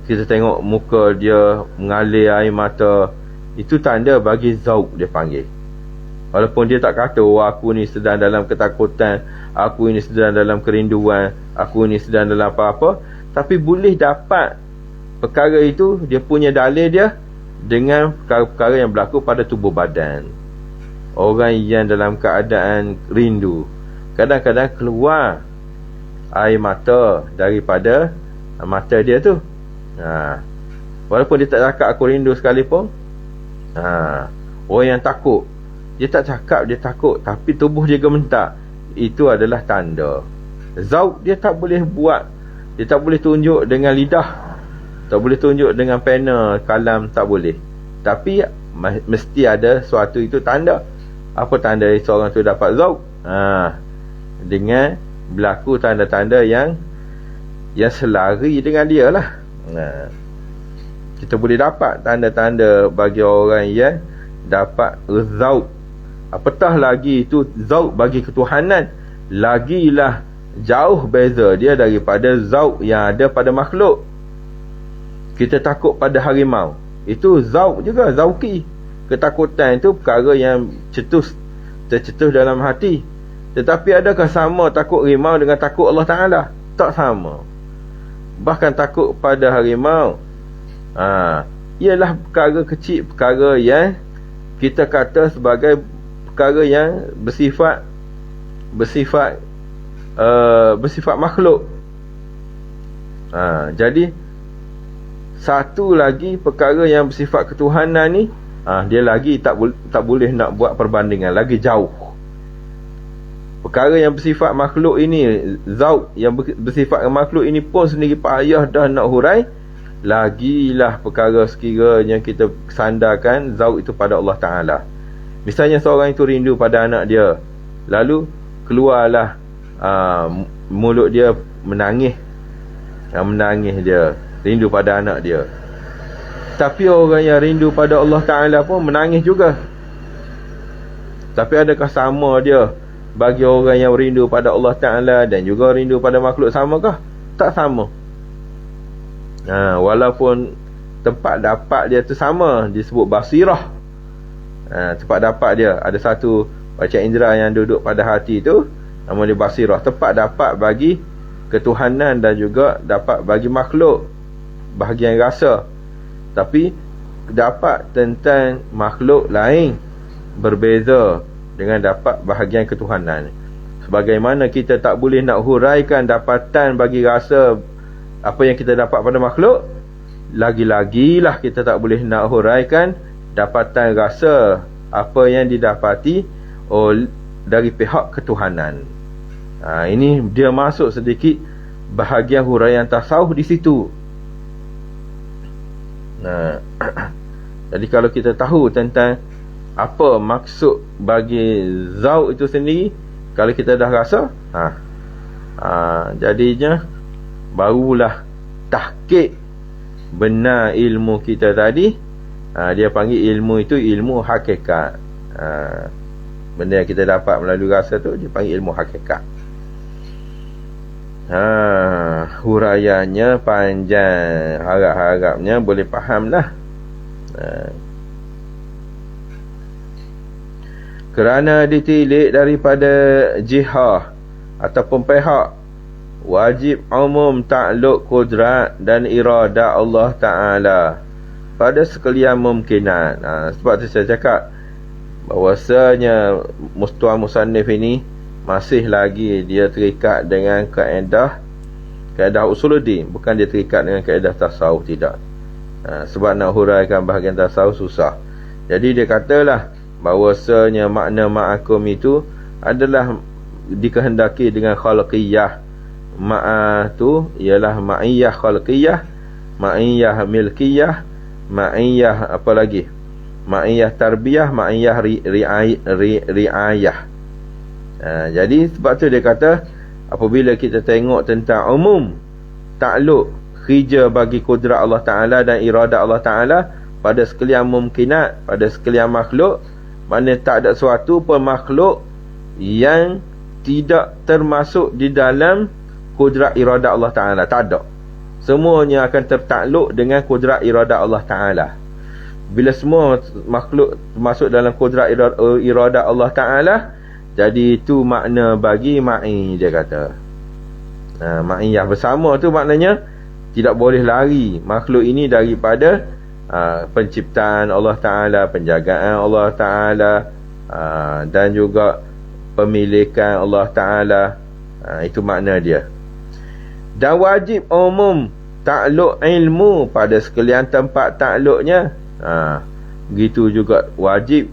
kita tengok muka dia mengalir air mata. Itu tanda bagi zauq, dia panggil. Walaupun dia tak kata, aku ni sedang dalam ketakutan, aku ini sedang dalam kerinduan, aku ini sedang dalam apa-apa, tapi boleh dapat perkara itu, dia punya dalil dia dengan perkara-perkara yang berlaku pada tubuh badan. Orang yang dalam keadaan rindu, kadang-kadang keluar air mata daripada mata dia tu. Walaupun dia tak cakap aku rindu sekalipun. Orang yang takut, dia tak cakap dia takut, tapi tubuh dia gemetar. Itu adalah tanda. Zauq dia tak boleh buat, dia tak boleh tunjuk dengan lidah, tak boleh tunjuk dengan pena, kalam, tak boleh. Tapi mesti ada suatu itu tanda. Apa tanda seorang tu dapat zauq? Dengan berlaku tanda-tanda yang selari dengan dia lah. Kita boleh dapat tanda-tanda bagi orang yang dapat zauq. Apatah lagi itu zauq bagi ketuhanan, lagilah jauh beza dia daripada zauq yang ada pada makhluk. Kita takut pada harimau, itu zauq juga, zauqi. Ketakutan itu perkara yang tercetus dalam hati. Tetapi adakah sama takut harimau dengan takut Allah Ta'ala? Tak sama. Bahkan takut pada harimau, ialah perkara kecil, perkara yang kita kata sebagai perkara yang bersifat makhluk. Jadi satu lagi perkara yang bersifat ketuhanan ni, dia lagi tak boleh nak buat perbandingan, lagi jauh. Perkara yang bersifat makhluk ini, zauq yang bersifat makhluk ini pun sendiri payah dah nak hurai, lagilah perkara sekiranya kita sandarkan zauq itu pada Allah Ta'ala. Misalnya seorang itu rindu pada anak dia, lalu keluarlah mulut dia menangis, dia rindu pada anak dia. Tapi orang yang rindu pada Allah Ta'ala pun menangis juga. Tapi adakah sama dia bagi orang yang rindu pada Allah Ta'ala dan juga rindu pada makhluk, samakah? Tak sama. Walaupun tempat dapat dia tu sama, disebut basirah. Tempat dapat dia ada satu panca indera yang duduk pada hati tu, nama dia basirah. Tempat dapat bagi ketuhanan dan juga dapat bagi makhluk, bahagian rasa. Tapi dapat tentang makhluk lain berbeza dengan dapat bahagian ketuhanan. Sebagaimana kita tak boleh nak huraikan dapatan bagi rasa apa yang kita dapat pada makhluk, lagi-lagilah kita tak boleh nak huraikan dapatan rasa apa yang didapati dari pihak ketuhanan. Ini dia masuk sedikit bahagian huraian tasawuf di situ. Jadi kalau kita tahu tentang apa maksud bagi zauq itu sendiri, kalau kita dah rasa, jadinya barulah tahqiq benar ilmu kita tadi. Dia panggil ilmu itu ilmu hakikat. Benda yang kita dapat melalui rasa tu dia panggil ilmu hakikat. Huraiannya panjang, harap-harapnya boleh fahamlah. Kerana ditilik daripada jihah ataupun pihak, wajib umum takluk kudrat dan iradah Allah Ta'ala pada sekalian mungkinat. Sebab tu saya cakap bahawasanya Tuan Musannif ini masih lagi dia terikat dengan kaedah usuluddin, bukan dia terikat dengan kaedah tasawuf, tidak. Sebab nak huraikan bahagian tasawuf susah. Jadi dia katalah bahawasanya makna ma'akum itu adalah dikehendaki dengan khalqiyah. Ma'a tu ialah ma'iyah khalqiyah, ma'iyah milkiyah, ma'iyah apa lagi? Ma'iyah tarbiyah, ma'iyah riayah. Jadi sebab tu dia kata apabila kita tengok tentang umum takluk khija bagi kudrat Allah Ta'ala dan iradat Allah Ta'ala pada sekalian mumkinat, pada sekalian makhluk, mana tak ada suatu pun makhluk yang tidak termasuk di dalam kudrat iradat Allah Ta'ala. Tak ada. Semuanya akan tertakluk dengan kudrat iradat Allah Ta'ala. Bila semua makhluk masuk dalam kudrat iradat Allah Ta'ala, jadi itu makna bagi ma'i, dia kata. Ma'iyah bersama tu maknanya tidak boleh lari makhluk ini daripada penciptaan Allah Ta'ala, penjagaan Allah Ta'ala, dan juga pemilikan Allah Ta'ala. Itu makna dia. Dan wajib umum takluk ilmu pada sekalian tempat takluknya. Begitu juga wajib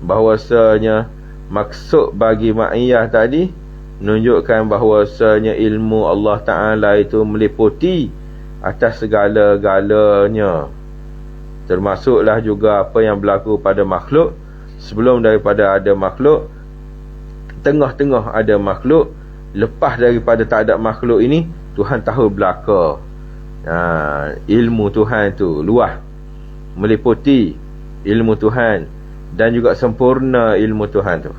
bahawasanya maksud bagi ma'iyah tadi menunjukkan bahawasanya ilmu Allah Ta'ala itu meliputi atas segala-galanya, termasuklah juga apa yang berlaku pada makhluk. Sebelum daripada ada makhluk, tengah-tengah ada makhluk, lepas daripada tak ada makhluk ini, Tuhan tahu belaka. Ilmu Tuhan tu luas, meliputi ilmu Tuhan dan juga sempurna ilmu Tuhan tu.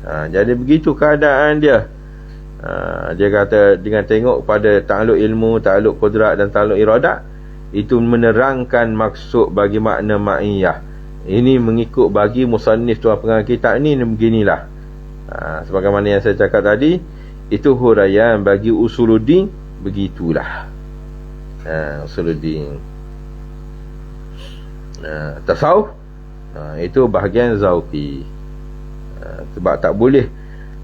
Jadi begitu keadaan dia. Dia kata dengan tengok pada takluk ilmu, takluk kudrat dan takluk iradat, itu menerangkan maksud bagi makna ma'iyah. Ini mengikut bagi musannif tuan pengarang kitab ni beginilah. Sebagaimana yang saya cakap tadi, itu huraian bagi usuluddin, begitulah. Usuluddin. Tasawuf, itu bahagian zauqi. Sebab tak boleh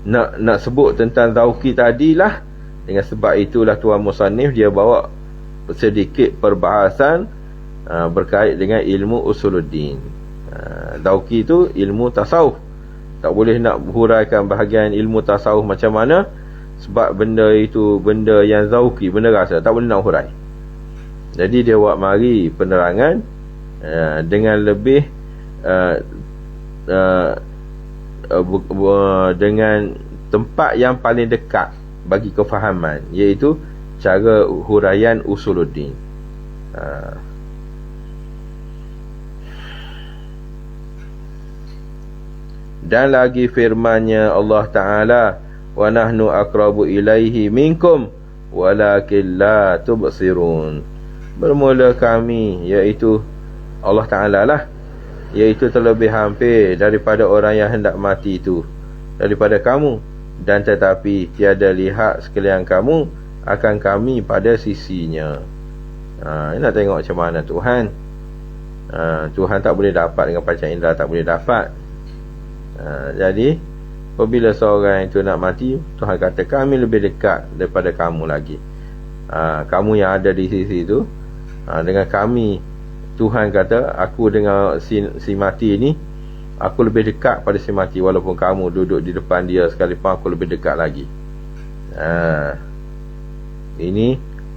nak sebut tentang zauqi tadilah. Dengan sebab itulah tuan musannif dia bawa sedikit perbahasan berkait dengan ilmu usuluddin. Zauqi itu ilmu tasawuf. Tak boleh nak huraikan bahagian ilmu tasawuf macam mana, sebab benda itu benda yang zauqi, benda rasa, tak boleh nak hurai. Jadi dia buat mari penerangan dengan lebih dengan tempat yang paling dekat bagi kefahaman, iaitu cara huraian usuluddin. Dan lagi firman-Nya Allah Ta'ala, wa nahnu aqrabu ilaihi minkum walakin la tubsirun. bermula kami, iaitu Allah Ta'ala lah, iaitu terlebih hampir daripada orang yang hendak mati itu daripada kamu, dan tetapi tiada lihat sekalian kamu akan kami pada sisinya. Nak tengok macam mana Tuhan. Tuhan tak boleh dapat dengan panca indera, tak boleh dapat. Jadi apabila seorang itu nak mati, Tuhan kata kami lebih dekat daripada kamu lagi. Kamu yang ada di sisi itu, dengan kami, Tuhan kata aku dengan si mati ini, aku lebih dekat pada si mati, walaupun kamu duduk di depan dia sekalipun, aku lebih dekat lagi. Ini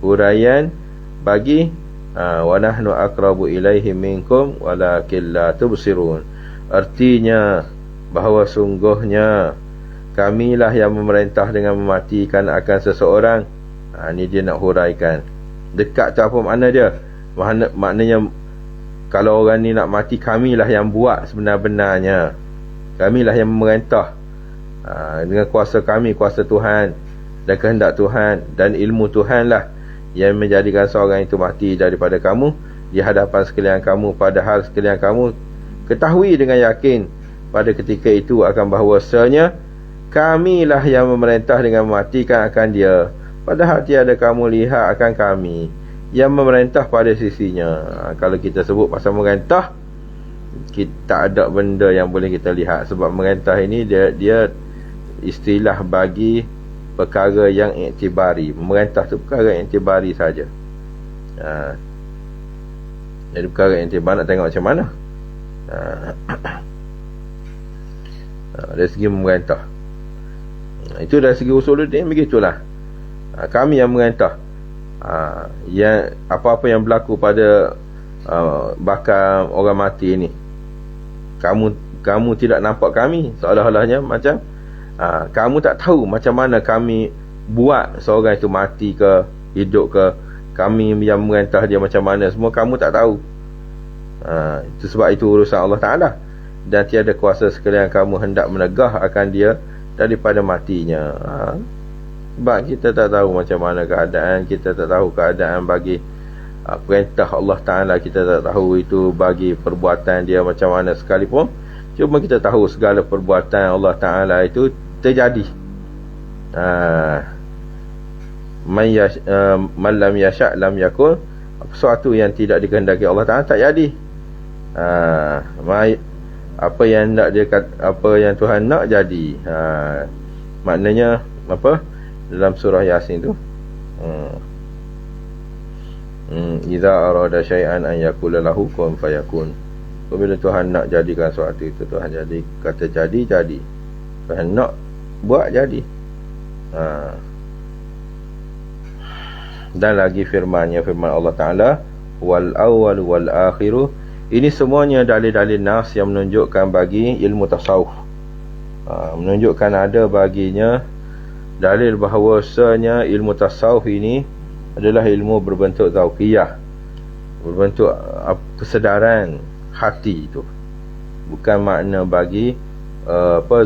huraian bagi wa nahnu aqrabu ilaihi minkum walakin la tubsirun. Artinya bahawa sungguhnya kamilah yang memerintah dengan mematikan akan seseorang. Ini dia nak huraikan. Dekat tu apa makna dia? Maknanya kalau orang ni nak mati, kamilah yang buat sebenar-benarnya. Kamilah yang memerintah, dengan kuasa kami, kuasa Tuhan dan kehendak Tuhan dan ilmu Tuhan lah yang menjadikan seorang itu mati daripada kamu di hadapan sekalian kamu, padahal sekalian kamu ketahui dengan yakin pada ketika itu akan bahawasanya kamilah yang memerintah dengan mematikan akan dia, padahal tiada kamu lihat akan kami yang memerintah pada sisinya. Kalau kita sebut pasal memerintah, kita tak ada benda yang boleh kita lihat, sebab memerintah ini dia istilah bagi perkara yang iktibari. Memerintah tu perkara yang iktibari saja. Jadi perkara yang iktibari nak tengok macam mana. Dari segi memerintah, itu dari segi usuluddin begitulah. Kami yang memerintah, yang apa-apa yang berlaku pada bakal orang mati ini, kamu tidak nampak kami, seolah-olahnya macam kamu tak tahu macam mana kami buat seorang itu mati ke hidup ke, kami yang memerintah dia macam mana, semua kamu tak tahu. Itu sebab itu urusan Allah Ta'ala, dan tiada kuasa sekalian kamu hendak menegah akan dia daripada matinya. Sebab kita tak tahu macam mana keadaan, kita tak tahu keadaan bagi perintah Allah Ta'ala, kita tak tahu itu bagi perbuatan dia macam mana sekalipun. Cuma kita tahu segala perbuatan Allah Ta'ala itu terjadi. Man lam yasha' lam yakun. Sesuatu yang tidak dikehendaki Allah Ta'ala tak jadi. Apa yang nak dia kata, apa yang Tuhan nak jadi. Maknanya apa? Dalam surah Yasin tu, idza arada syai'an an yaqula lahu kun fayakun. Bila Tuhan nak jadikan sesuatu itu, Tuhan jadi, kata jadi. Tuhan nak buat jadi. Dan lagi firman Allah Ta'ala, wal awwal wal akhiru. Ini semuanya dalil-dalil nas yang menunjukkan bagi ilmu tasawuf, menunjukkan ada baginya dalil bahawasanya ilmu tasawuf ini adalah ilmu berbentuk zauqiyah, berbentuk kesedaran hati itu. Bukan makna bagi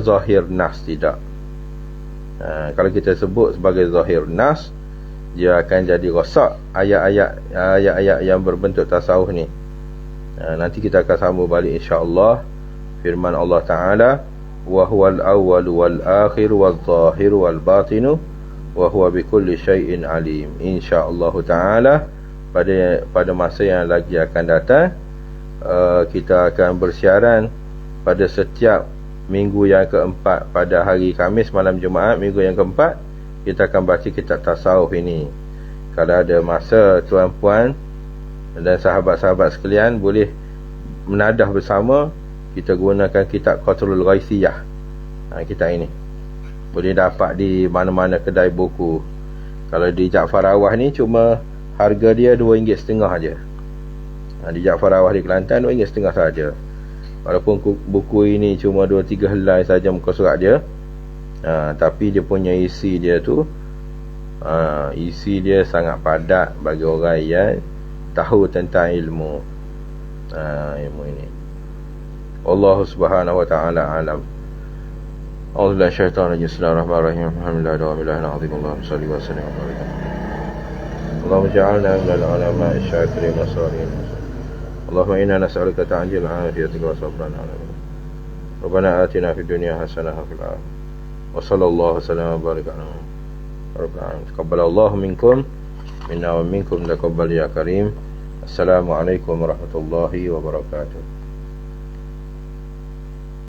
zahir nas, tidak. Kalau kita sebut sebagai zahir nas, dia akan jadi rosak ayat-ayat yang berbentuk tasawuf ni. Nanti kita akan sambung balik insya-Allah firman Allah Ta'ala, wa huwal awwal wal akhir wal zahir wal batinu wa huwa bikulli syai'in alim. Insya-Allah Ta'ala pada masa yang lagi akan datang, kita akan bersiaran pada setiap minggu yang keempat, pada hari Khamis malam Jumaat minggu yang keempat, kita akan baca kitab tasawuf ini. Kalau ada masa, tuan-puan dan sahabat-sahabat sekalian boleh menadah bersama, kita gunakan kitab Qatrul Ghaisiyah. Kitab ini boleh dapat di mana-mana kedai buku. Kalau di Jaafar Awah ni cuma harga dia RM2.5 aja. Di Jaafar Awah di Kelantan RM2.5 saja. Walaupun buku ini cuma 2-3 helai saja muka surat dia, tapi dia punya isi dia tu, isi dia sangat padat bagi orang yang tahu tentang ilmu ini. Allah Subhanahu wa ta'ala alam. A'udzubillahi minasyaitonir rajim. Bismillahirrahmanirrahim. Alhamdulillahirabbil alamin. Alhamdulillah salli wa sallim ala اللهم اجعلنا من العلماء الشاكرين الصالحين. اللهم إنا نسألك تعجيل عافيتك وصبرا على ذلك. ربنا آتنا في الدنيا حسنة وفي الآخرة وصلى الله وسلم وبارك على رب العالمين. تقبل الله منكم منا ومنكم تقبل يا كريم. السلام عليكم ورحمة الله وبركاته.